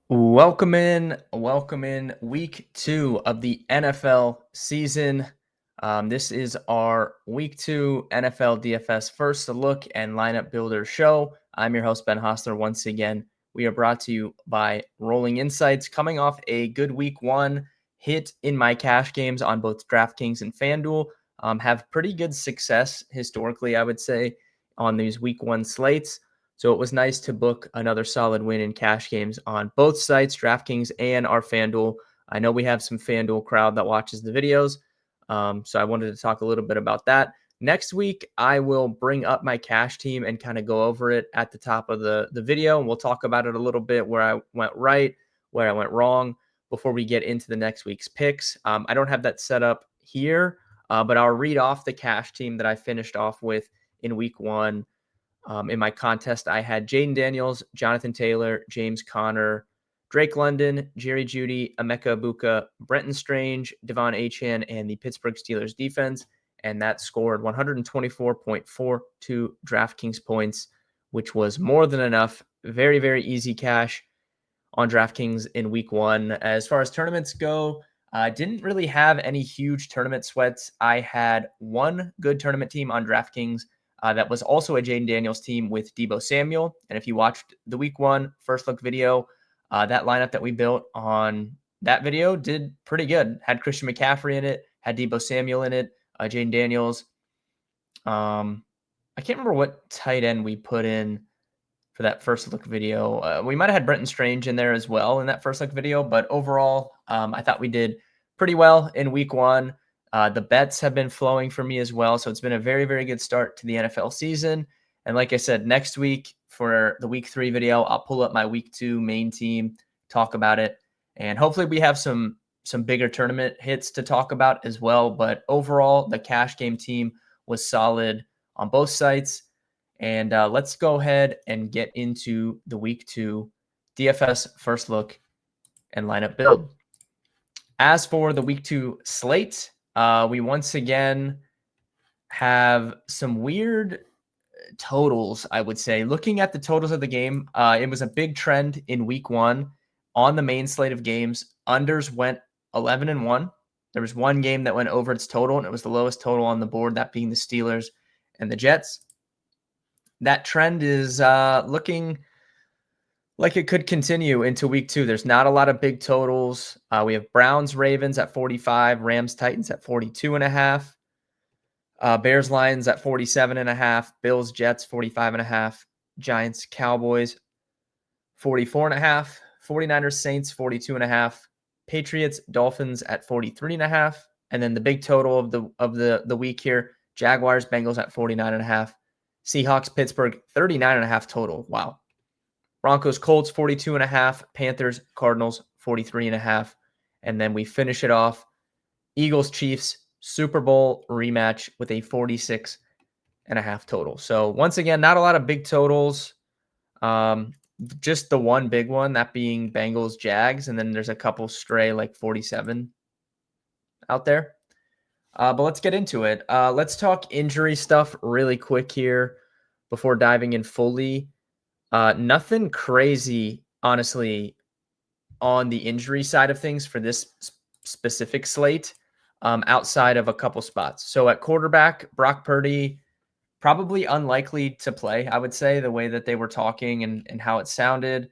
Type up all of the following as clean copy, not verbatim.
Welcome in week 2 of the NFL season. This is our week 2 NFL DFS first look and lineup builder show. I'm your host, Ben Hostler. Once again, we are brought to you by Rolling Insights, coming off a good week 1 hit in my cash games on both DraftKings and FanDuel. Have pretty good success historically, I would say, on these week 1 slates. So it was nice to book another solid win in cash games on both sites, DraftKings and our FanDuel. I know we have some FanDuel crowd that watches the videos, so I wanted to talk a little bit about that. Next week, I will bring up my cash team and kind of go over it at the top of the video, and we'll talk about it a little bit, where I went right, where I went wrong, before we get into the next week's picks. I don't have that set up here, but I'll read off the cash team that I finished off with in week 1. In my contest, I had Jaden Daniels, Jonathan Taylor, James Conner, Drake London, Jerry Jeudy, Emeka Egbuka, Brenton Strange, Devon Achane, and the Pittsburgh Steelers defense. And that scored 124.42 DraftKings points, which was more than enough. Very, very easy cash on DraftKings in week 1. As far as tournaments go, didn't really have any huge tournament sweats. I had one good tournament team on DraftKings. That was also a Jaden Daniels team with Deebo Samuel. And if you watched the week 1 first look video, that lineup that we built on that video did pretty good. Had Christian McCaffrey in it, had Deebo Samuel in it, Jaden Daniels. I can't remember what tight end we put in for that first look video. We might have had Brenton Strange in there as well in that first look video, but overall, I thought we did pretty well in week 1. The bets have been flowing for me as well, so it's been a very, very good start to the NFL season. And like I said, next week for the week 3 video, I'll pull up my week 2 main team, talk about it, and hopefully we have some bigger tournament hits to talk about as well. But overall, the cash game team was solid on both sites. And let's go ahead and get into the week 2 DFS first look and lineup build. As for the week 2 slate, we once again have some weird totals, I would say. Looking at the totals of the game, it was a big trend in week 1 on the main slate of games. Unders went 11-1. There was one game that went over its total, and it was the lowest total on the board, that being the Steelers and the Jets. That trend is looking like it could continue into week 2. There's not a lot of big totals. We have Browns, Ravens at 45, Rams, Titans at 42.5, Bears, Lions at 47.5, Bills, Jets 45.5, Giants, Cowboys 44.5, 49ers, Saints 42.5, Patriots, Dolphins at 43.5, and then the big total of the week here: Jaguars, Bengals at 49.5, Seahawks, Pittsburgh 39.5 total. Wow. Broncos, Colts 42.5, Panthers, Cardinals 43.5, and then we finish it off: Eagles, Chiefs, Super Bowl rematch with a 46.5 total. So once again, not a lot of big totals. Just the one big one, that being Bengals, Jags, and then there's a couple stray like 47 out there. But let's get into it. Let's talk injury stuff really quick here before diving in fully. Nothing crazy, honestly, on the injury side of things for this specific slate, outside of a couple spots. So at quarterback, Brock Purdy, probably unlikely to play, I would say, the way that they were talking and how it sounded.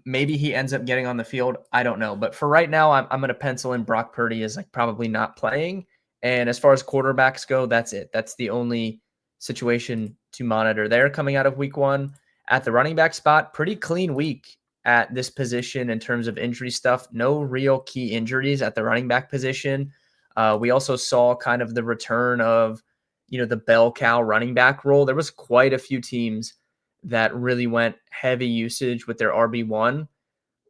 Maybe he ends up getting on the field. I don't know. But for right now, I'm going to pencil in Brock Purdy as like probably not playing. And as far as quarterbacks go, that's it. That's the only situation to monitor there coming out of week 1. At the running back spot, pretty clean week at this position in terms of injury stuff. No real key injuries at the running back position. We also saw kind of the return of, the bell cow running back role. There was quite a few teams that really went heavy usage with their RB1.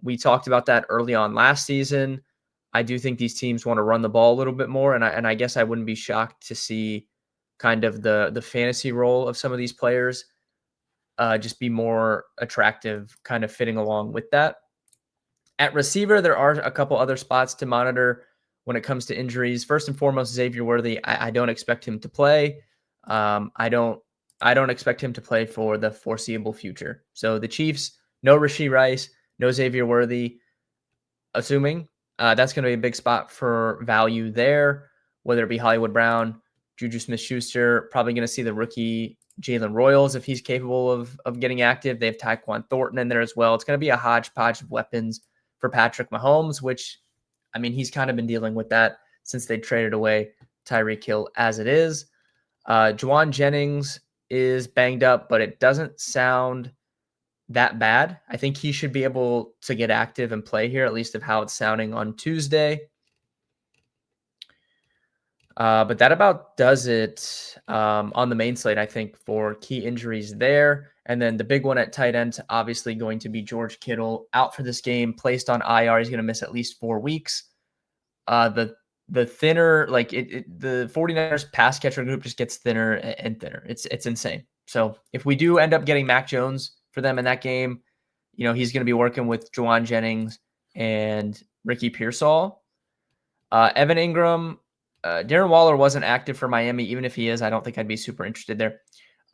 We talked about that early on last season. I do think these teams want to run the ball a little bit more, and I guess I wouldn't be shocked to see kind of the fantasy role of some of these players just be more attractive, kind of fitting along with that. At receiver, there are a couple other spots to monitor when it comes to injuries. First and foremost, Xavier Worthy. I don't expect him to play. I don't expect him to play for the foreseeable future. So the Chiefs No Rashee Rice, no Xavier Worthy, assuming. That's going to be a big spot for value there, whether it be Hollywood Brown, Juju Smith-Schuster, probably going to see the rookie Jalen Royals if he's capable of getting active. They have Tyquan Thornton in there as well. It's going to be a hodgepodge of weapons for Patrick Mahomes, which, I mean, he's kind of been dealing with that since they traded away Tyreek Hill as it is. Juwan Jennings is banged up, but it doesn't sound that bad. I think he should be able to get active and play here, at least of how it's sounding on Tuesday. But that about does it on the main slate, I think, for key injuries there. And then the big one at tight end, obviously going to be George Kittle, out for this game, placed on IR. He's going to miss at least 4 weeks. The thinner, the 49ers pass catcher group just gets thinner and thinner. It's insane. So if we do end up getting Mac Jones for them in that game, he's going to be working with Juwan Jennings and Ricky Pearsall. Evan Ingram, Darren Waller wasn't active for Miami. Even if he is, I don't think I'd be super interested there.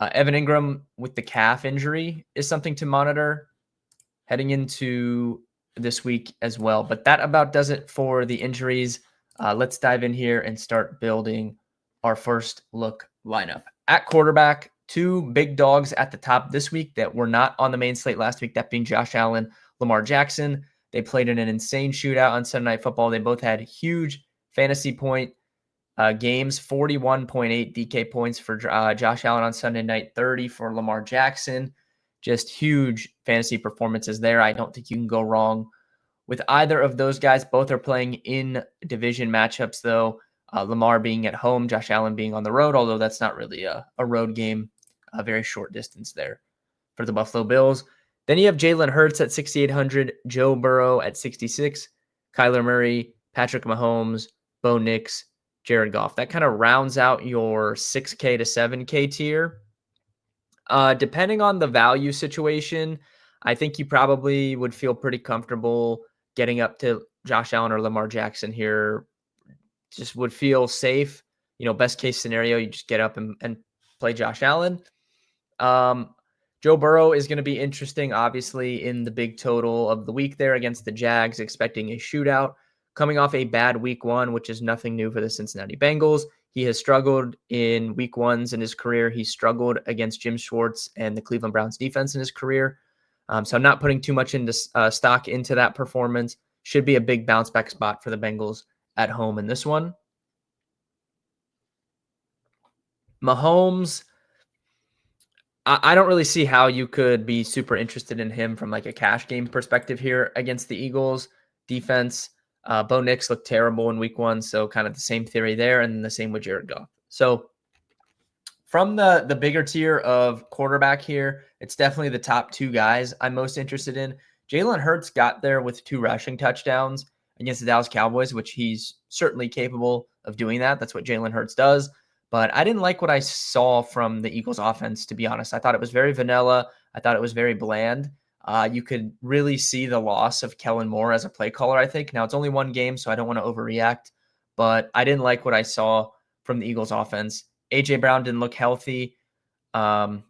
Evan Ingram with the calf injury is something to monitor heading into this week as well. But that about does it for the injuries. Let's dive in here and start building our first look lineup. At quarterback, 2 big dogs at the top this week that were not on the main slate last week, that being Josh Allen, Lamar Jackson. They played in an insane shootout on Sunday Night Football. They both had huge fantasy point games, 41.8 DK points for Josh Allen on Sunday night, 30 for Lamar Jackson. Just huge fantasy performances there. I don't think you can go wrong with either of those guys. Both are playing in division matchups, though. Lamar being at home, Josh Allen being on the road, although that's not really a road game, a very short distance there for the Buffalo Bills. Then you have Jalen Hurts at 6,800, Joe Burrow at 66, Kyler Murray, Patrick Mahomes, Bo Nix, Jared Goff. That kind of rounds out your 6K to 7K tier. Depending on the value situation, I think you probably would feel pretty comfortable getting up to Josh Allen or Lamar Jackson here. Just would feel safe. Best case scenario, you just get up and play Josh Allen. Joe Burrow is going to be interesting, obviously, in the big total of the week there against the Jags, expecting a shootout. Coming off a bad week 1, which is nothing new for the Cincinnati Bengals. He has struggled in week 1s in his career. He struggled against Jim Schwartz and the Cleveland Browns defense in his career. So I'm not putting too much into stock into that performance. Should be a big bounce back spot for the Bengals at home in this one. Mahomes, I don't really see how you could be super interested in him from like a cash game perspective here against the Eagles defense. Bo Nix looked terrible in week 1, so kind of the same theory there, and the same with Jared Goff. So from the bigger tier of quarterback here, it's definitely the top 2 guys I'm most interested in. Jalen Hurts got there with 2 rushing touchdowns against the Dallas Cowboys, which he's certainly capable of doing that. That's what Jalen Hurts does. But I didn't like what I saw from the Eagles offense, to be honest. I thought it was very vanilla. I thought it was very bland. You could really see the loss of Kellen Moore as a play caller, I think. Now, it's only 1 game, so I don't want to overreact. But I didn't like what I saw from the Eagles offense. A.J. Brown didn't look healthy. So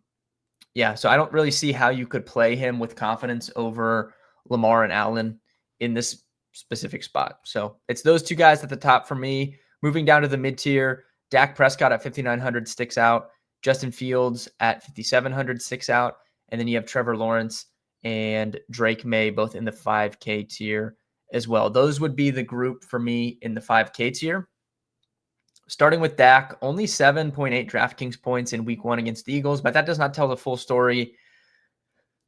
I don't really see how you could play him with confidence over Lamar and Allen in this specific spot. So it's those 2 guys at the top for me. Moving down to the mid-tier, Dak Prescott at 5,900 sticks out. Justin Fields at 5,700 sticks out. And then you have Trevor Lawrence and Drake May both in the 5K tier as well. Those would be the group for me in the 5K tier. Starting with Dak, only 7.8 DraftKings points in week 1 against the Eagles, but that does not tell the full story.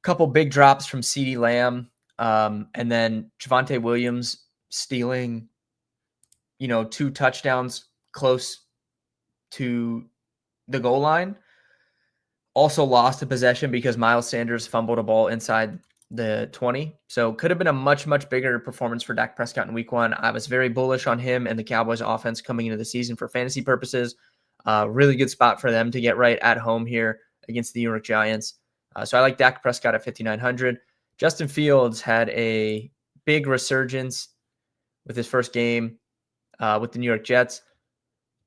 Couple big drops from CeeDee Lamb, and then Javonte Williams stealing, 2 touchdowns close to the goal line. Also lost a possession because Miles Sanders fumbled a ball inside the 20. So could have been a much, much bigger performance for Dak Prescott in week 1. I was very bullish on him and the Cowboys offense coming into the season for fantasy purposes. Really good spot for them to get right at home here against the New York Giants. So I like Dak Prescott at 5,900. Justin Fields had a big resurgence with his first game with the New York Jets.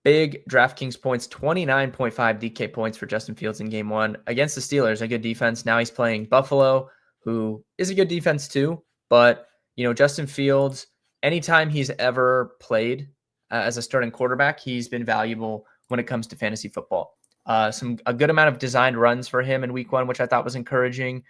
Big DraftKings points, 29.5 DK points for Justin Fields in game 1 against the Steelers, a good defense. Now he's playing Buffalo, who is a good defense too. But, Justin Fields, anytime he's ever played as a starting quarterback, he's been valuable when it comes to fantasy football. A good amount of designed runs for him in week one, which I thought was encouraging.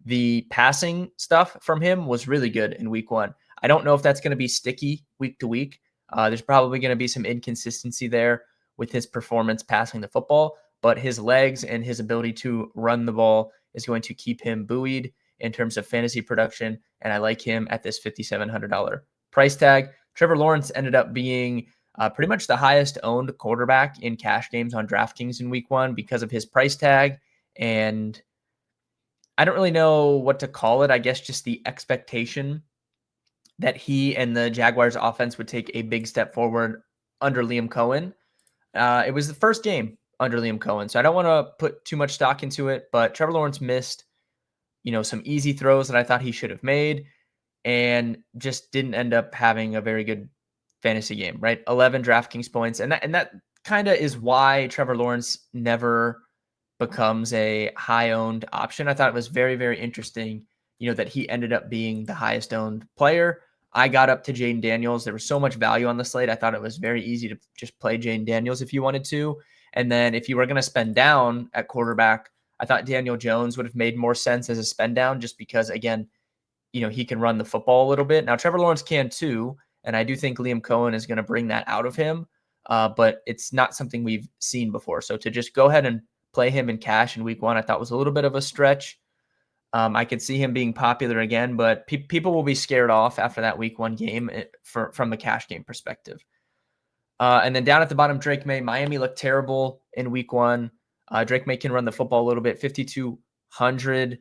The passing stuff from him was really good in week one. I don't know if that's going to be sticky week to week. There's probably going to be some inconsistency there with his performance passing the football, but his legs and his ability to run the ball is going to keep him buoyed in terms of fantasy production, and I like him at this $5,700 price tag. Trevor Lawrence ended up being pretty much the highest owned quarterback in cash games on DraftKings in week one because of his price tag, and I don't really know what to call it. I guess just the expectation that he and the Jaguars offense would take a big step forward under Liam Cohen. It was the first game under Liam Cohen, so I don't want to put too much stock into it, but Trevor Lawrence missed, some easy throws that I thought he should have made and just didn't end up having a very good fantasy game, right? 11 DraftKings points. And that kind of is why Trevor Lawrence never becomes a high owned option. I thought it was very, very interesting, that he ended up being the highest owned player. I got up to Jaden Daniels. There was so much value on the slate. I thought it was very easy to just play Jaden Daniels if you wanted to. And then if you were going to spend down at quarterback, I thought Daniel Jones would have made more sense as a spend down just because, again, he can run the football a little bit. Now, Trevor Lawrence can too, and I do think Liam Cohen is going to bring that out of him, but it's not something we've seen before. So to just go ahead and play him in cash in week one, I thought was a little bit of a stretch. I could see him being popular again, but people will be scared off after that week one game from the cash game perspective. And then down at the bottom, Drake May. Miami looked terrible in week one. Drake May can run the football a little bit, 5,200.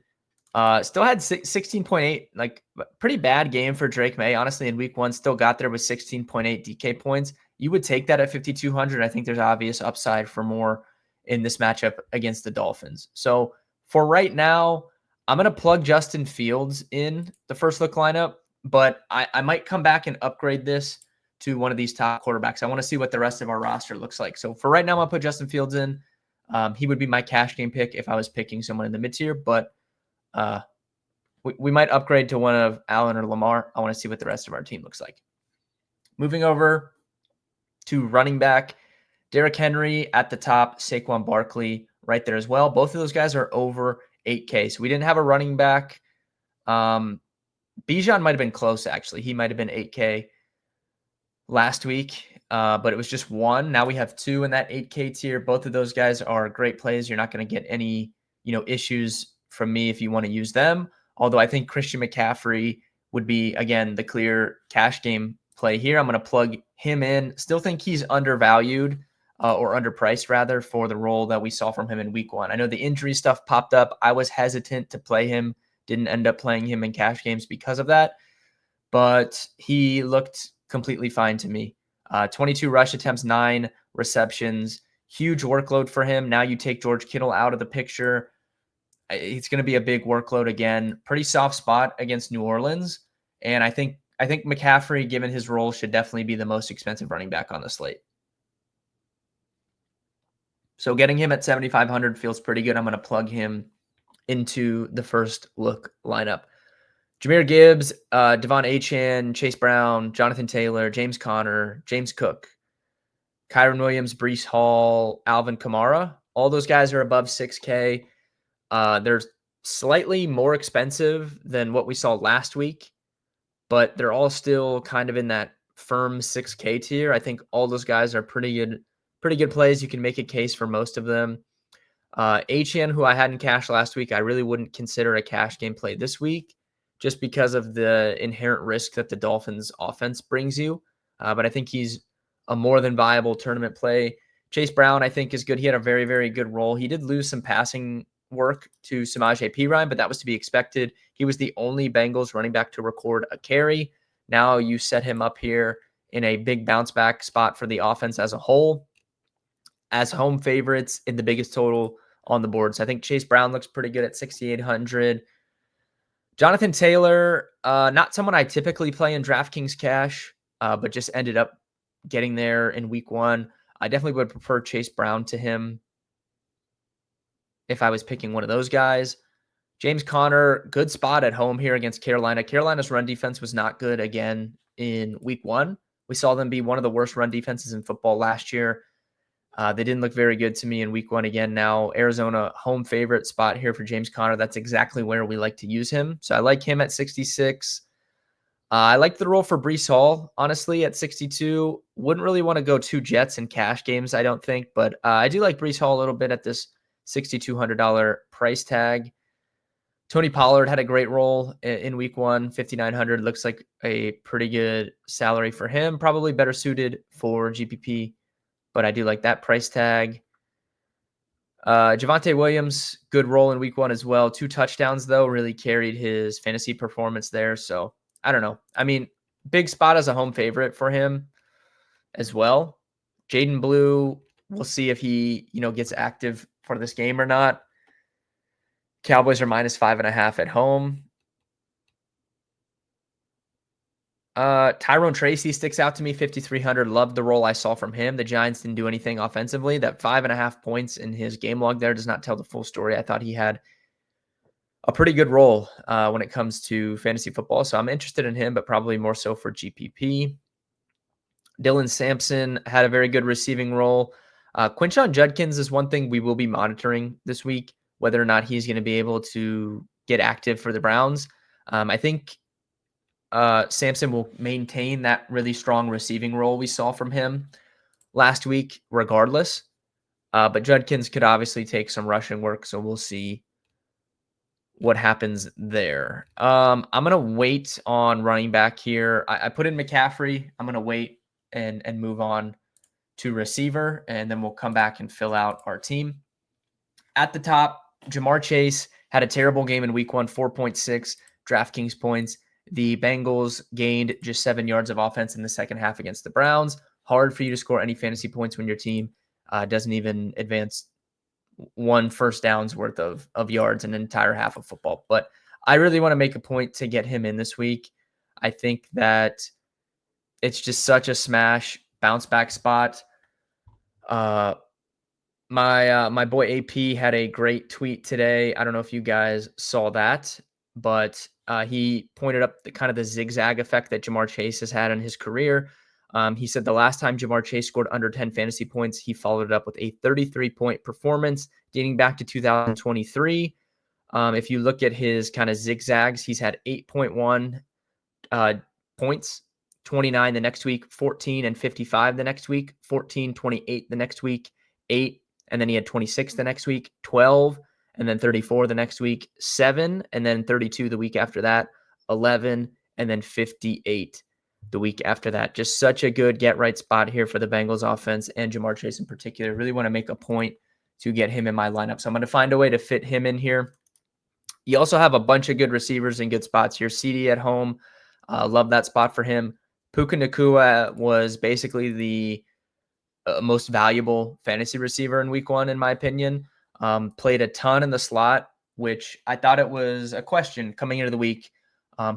Still had 16.8, like pretty bad game for Drake May. Honestly, in week one, still got there with 16.8 DK points. You would take that at 5,200. I think there's obvious upside for more in this matchup against the Dolphins. So for right now, I'm going to plug Justin Fields in the first look lineup, but I might come back and upgrade this to one of these top quarterbacks. I want to see what the rest of our roster looks like. So for right now, I'll put Justin Fields in. He would be my cash game pick if I was picking someone in the mid tier, but we might upgrade to one of Allen or Lamar. I want to see what the rest of our team looks like. Moving over to running back, Derrick Henry at the top, Saquon Barkley right there as well. Both of those guys are over 8K. So we didn't have a running back. Bijan might have been close, actually. He might have been 8K last week, but it was just one. Now we have two in that 8K tier. Both of those guys are great plays. You're not going to get any, issues from me if you want to use them. Although I think Christian McCaffrey would be, again, the clear cash game play here. I'm going to plug him in. Still think he's undervalued or underpriced, rather, for the role that we saw from him in week one. I know the injury stuff popped up. I was hesitant to play him. Didn't end up playing him in cash games because of that. But he looked completely fine to me. 22 rush attempts, 9 receptions. Huge workload for him. Now you take George Kittle out of the picture. It's going to be a big workload again. Pretty soft spot against New Orleans. And I think McCaffrey, given his role, should definitely be the most expensive running back on the slate. So getting him at 7,500 feels pretty good. I'm going to plug him into the first look lineup. Jahmyr Gibbs, Devon Achane, Chase Brown, Jonathan Taylor, James Conner, James Cook, Kyron Williams, Breece Hall, Alvin Kamara. All those guys are above 6K. They're slightly more expensive than what we saw last week, but they're all still kind of in that firm 6K tier. I think all those guys are pretty good plays. You can make a case for most of them. Achane, who I had in cash last week, I really wouldn't consider a cash game play this week just because of the inherent risk that the Dolphins offense brings you. But I think he's a more than viable tournament play. Chase Brown, I think, is good. He had a very, very good role. He did lose some passing work to Samaje Perine, but that was to be expected. He was the only Bengals running back to record a carry. Now you set him up here in a big bounce back spot for the offense as a whole, as home favorites in the biggest total on the board. So I think Chase Brown looks pretty good at 6,800. Jonathan Taylor, not someone I typically play in DraftKings cash, but just ended up getting there in week one. I definitely would prefer Chase Brown to him if I was picking one of those guys. James Conner, good spot at home here against Carolina. Carolina's run defense was not good again in week 1. We saw them be one of the worst run defenses in football last year. They didn't look very good to me in week 1 again. Now, Arizona, home favorite spot here for James Conner. That's exactly where we like to use him. So I like him at 66. I like the role for Breece Hall, honestly, at 62. Wouldn't really want to go 2 Jets in cash games, I don't think. But I do like Breece Hall a little bit at this $6,200 price tag. Tony Pollard had a great role in week 1, 5,900. Looks like a pretty good salary for him. Probably better suited for GPP, but I do like that price tag. Javonte Williams, good role in week 1 as well. 2 touchdowns, though, really carried his fantasy performance there. So I don't know. I mean, big spot as a home favorite for him as well. Jaden Blue, we'll see if he, gets active for this game or not. Cowboys are -5.5 at home. Tyrone Tracy sticks out to me, 5,300. Loved the role I saw from him. The Giants didn't do anything offensively. That 5.5 points in his game log there does not tell the full story. I thought he had a pretty good role when it comes to fantasy football. So I'm interested in him, but probably more so for GPP. Dylan Sampson had a very good receiving role. Quinshon Judkins is one thing we will be monitoring this week, whether or not he's going to be able to get active for the Browns. I think Sampson will maintain that really strong receiving role we saw from him last week, regardless. But Judkins could obviously take some rushing work, so we'll see what happens there. I'm going to wait on running back here. I put in McCaffrey. I'm going to wait and move on to receiver, and then we'll come back and fill out our team. At the top, Jamar Chase had a terrible game in week 1, 4.6 DraftKings points. The Bengals gained just 7 yards of offense in the second half against the Browns. Hard for you to score any fantasy points when your team doesn't even advance 1 first down's worth of yards in an entire half of football. But I really want to make a point to get him in this week. I think that it's just such a smash bounce back spot. My boy AP had a great tweet today. I don't know if you guys saw that, but he pointed up the zigzag effect that Jamar Chase has had in his career. He said the last time Jamar Chase scored under 10 fantasy points, he followed it up with a 33-point performance dating back to 2023. If you look at his kind of zigzags, he's had 8.1 points, 29 the next week, 14 and 55 the next week, 14, 28 the next week, 8, and then he had 26 the next week, 12, and then 34 the next week, 7, and then 32 the week after that, 11, and then 58 the week after that. Just such a good get-right spot here for the Bengals offense and Jamar Chase in particular. Really want to make a point to get him in my lineup. So I'm going to find a way to fit him in here. You also have a bunch of good receivers in good spots here. CD at home. Love that spot for him. Puka Nacua was basically the most valuable fantasy receiver in week 1, in my opinion. Played a ton in the slot, which I thought it was a question coming into the week.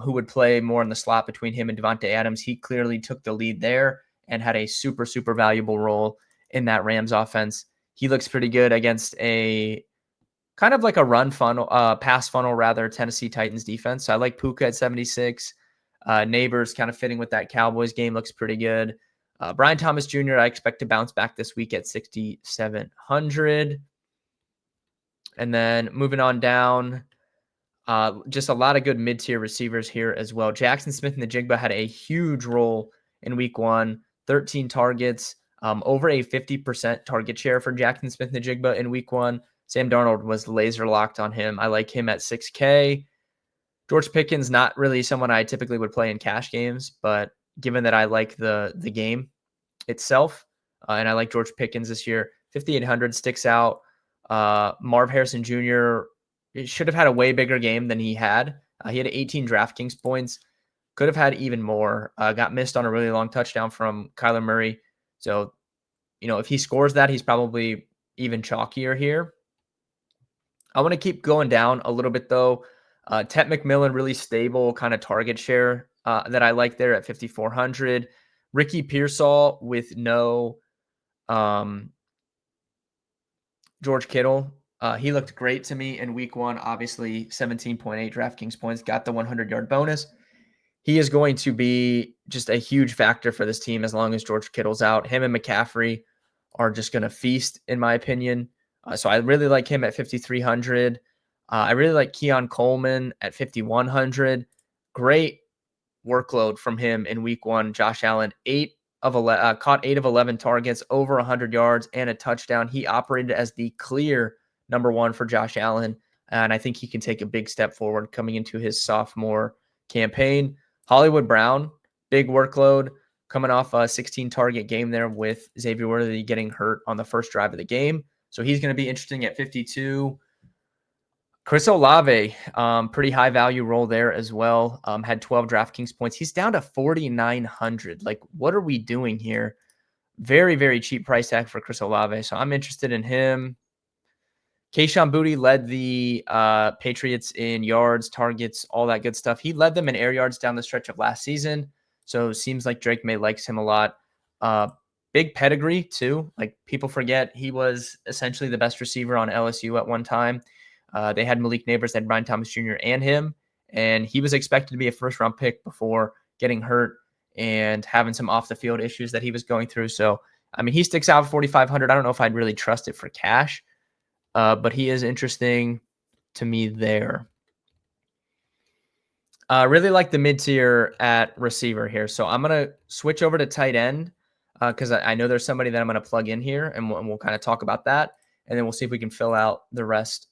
Who would play more in the slot between him and Devontae Adams? He clearly took the lead there and had a super, super valuable role in that Rams offense. He looks pretty good against a kind of like a pass funnel rather, Tennessee Titans defense. So I like Puka at 76. Neighbors kind of fitting with that Cowboys game, looks pretty good. Brian Thomas Jr., I expect to bounce back this week at 6,700. And then moving on down, just a lot of good mid-tier receivers here as well. Jackson Smith-Njigba had a huge role in week 1, 13 targets, over a 50% target share for Jackson Smith-Njigba in week 1. Sam Darnold was laser locked on him. I like him at 6K. George Pickens, not really someone I typically would play in cash games, but given that I like the game itself, and I like George Pickens this year, 5,800 sticks out. Marv Harrison Jr. should have had a way bigger game than he had. He had 18 DraftKings points. Could have had even more. Got missed on a really long touchdown from Kyler Murray. So, if he scores that, he's probably even chalkier here. I want to keep going down a little bit, though. Tet McMillan, really stable kind of target share that I like there at 5,400. Ricky Pearsall with no George Kittle. He looked great to me in week one. Obviously, 17.8 DraftKings points, got the 100-yard bonus. He is going to be just a huge factor for this team as long as George Kittle's out. Him and McCaffrey are just going to feast, in my opinion. So I really like him at 5,300. I really like Keon Coleman at 5,100. Great workload from him in week one. Josh Allen, caught 8 of 11 targets, over 100 yards and a touchdown. He operated as the clear number one for Josh Allen, and I think he can take a big step forward coming into his sophomore campaign. Hollywood Brown, big workload, coming off a 16 target game there with Xavier Worthy getting hurt on the first drive of the game. So he's going to be interesting at 52. Chris Olave, pretty high value role there as well. Had 12 DraftKings points. He's down to 4,900. Like, what are we doing here? Very, very cheap price tag for Chris Olave. So I'm interested in him. Kayshon Boutte led the Patriots in yards, targets, all that good stuff. He led them in air yards down the stretch of last season. So it seems like Drake May likes him a lot. Big pedigree, too. Like, people forget he was essentially the best receiver on LSU at one time. They had Malik Neighbors, they had Brian Thomas Jr. and him, and he was expected to be a first-round pick before getting hurt and having some off-the-field issues that he was going through. So, I mean, he sticks out 4,500. I don't know if I'd really trust it for cash, but he is interesting to me there. Really like the mid-tier at receiver here. So I'm going to switch over to tight end because I know there's somebody that I'm going to plug in here, and we'll kind of talk about that, and then we'll see if we can fill out the rest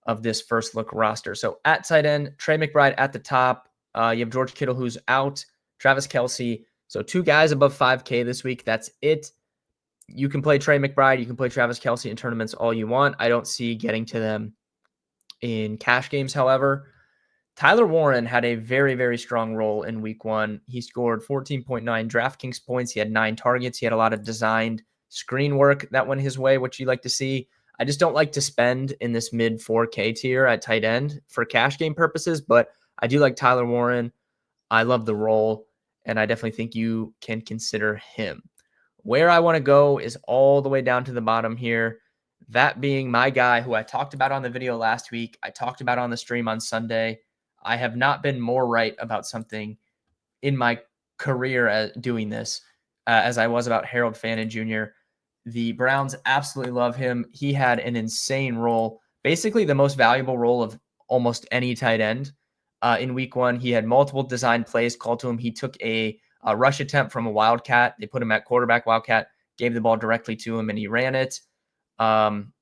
of this first look roster. So at tight end, Trey McBride at the top. You have George Kittle, who's out, Travis Kelce. So 2 guys above 5K this week. That's it. You can play Trey McBride. You can play Travis Kelce in tournaments all you want. I don't see getting to them in cash games, however. Tyler Warren had a very, very strong role in week one. He scored 14.9 DraftKings points. He had 9 targets. He had a lot of designed screen work that went his way, which you like to see. I just don't like to spend in this mid 4K tier at tight end for cash game purposes, but I do like Tyler Warren. I love the role, and I definitely think you can consider him. Where I want to go is all the way down to the bottom here, that being my guy who I talked about on the video last week. I talked about on the stream on Sunday. I have not been more right about something in my career at doing this as I was about Harold Fannin Jr. The Browns absolutely love him. He had an insane role, basically the most valuable role of almost any tight end. In week one, he had multiple design plays called to him. He took a rush attempt from a Wildcat. They put him at quarterback Wildcat, gave the ball directly to him, and he ran it. 9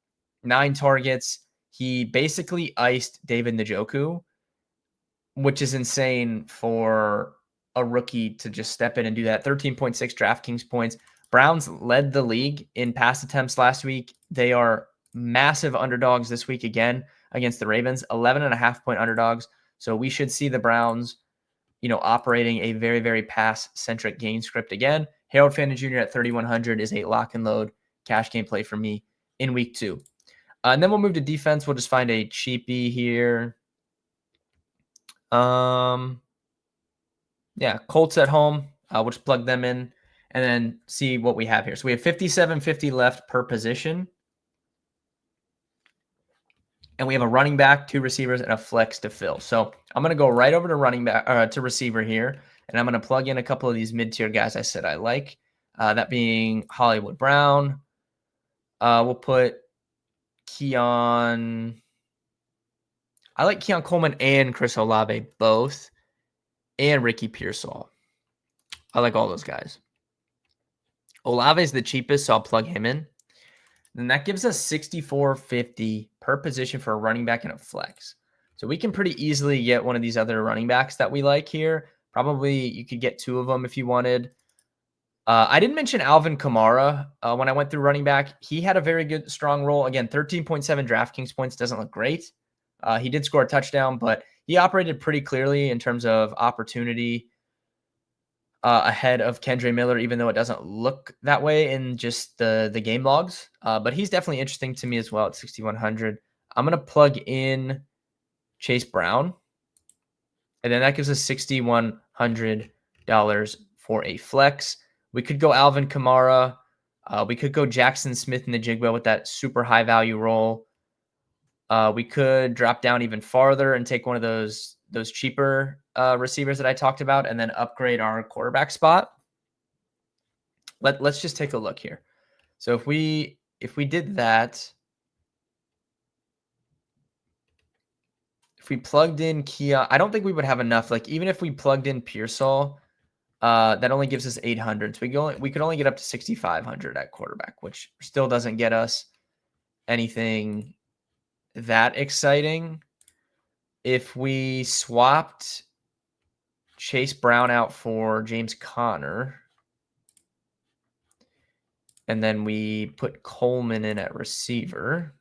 targets. He basically iced David Njoku, which is insane for a rookie to just step in and do that. 13.6 DraftKings points. Browns led the league in pass attempts last week. They are massive underdogs this week again against the Ravens, 11.5-point underdogs. So we should see the Browns, operating a very, very pass-centric game script again. Harold Fannin Jr. at 3,100 is a lock and load cash game play for me in week 2. And then we'll move to defense. We'll just find a cheapie here. Colts at home. We'll just plug them in and then see what we have here. So we have 57.50 left per position. And we have a running back, 2 receivers, and a flex to fill. So I'm going to go right over to running back to receiver here, and I'm going to plug in a couple of these mid-tier guys I said I like. That being Hollywood Brown. We'll put Keon. I like Keon Coleman and Chris Olave both, and Ricky Pearsall. I like all those guys. Olave is the cheapest, so I'll plug him in. And that gives us 64.50 per position for a running back and a flex. So we can pretty easily get one of these other running backs that we like here. Probably you could get 2 of them if you wanted. I didn't mention Alvin Kamara when I went through running back. He had a very good, strong role. Again, 13.7 DraftKings points doesn't look great. He did score a touchdown, but he operated pretty clearly in terms of opportunity ahead of Kendre Miller, even though it doesn't look that way in just the game logs. But he's definitely interesting to me as well at 6,100. I'm going to plug in Chase Brown, and then that gives us $6,100 for a flex. We could go Alvin Kamara. We could go Jackson Smith in the Jigba with that super high value role. We could drop down even farther and take one of those cheaper receivers that I talked about, and then upgrade our quarterback spot. Let's just take a look here. So if we did that, if we plugged in Kia, I don't think we would have enough. Like even if we plugged in Pearsall, that only gives us 800. So we could only get up to 6,500 at quarterback, which still doesn't get us anything that exciting. If we swapped Chase Brown out for James Conner, and then we put Coleman in at receiver,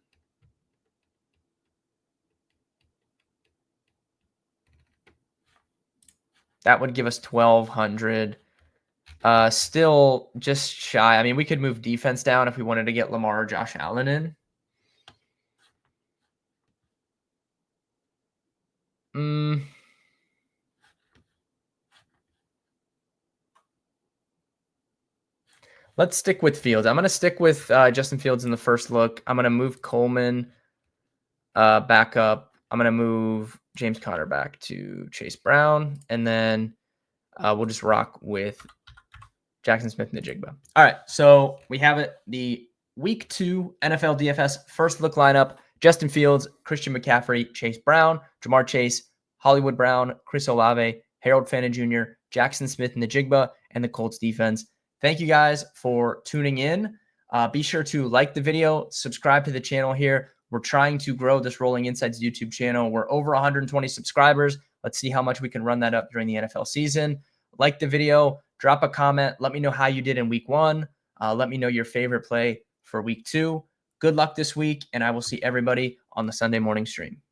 that would give us 1,200. Still just shy. I mean, we could move defense down if we wanted to get Lamar or Josh Allen in. Let's stick with Fields. I'm going to stick with Justin Fields in the first look. I'm going to move Coleman back up. I'm going to move James Conner back to Chase Brown. And then we'll just rock with Jackson Smith-Njigba. All right, so we have it. The Week 2 NFL DFS first look lineup: Justin Fields, Christian McCaffrey, Chase Brown, Jamar Chase, Hollywood Brown, Chris Olave, Harold Fannin Jr., Jackson Smith-Njigba, and the Colts defense. Thank you guys for tuning in. Be sure to like the video, subscribe to the channel here. We're trying to grow this Rolling Insights YouTube channel. We're over 120 subscribers. Let's see how much we can run that up during the NFL season. Like the video, drop a comment. Let me know how you did in week 1. Let me know your favorite play for week 2. Good luck this week, and I will see everybody on the Sunday morning stream.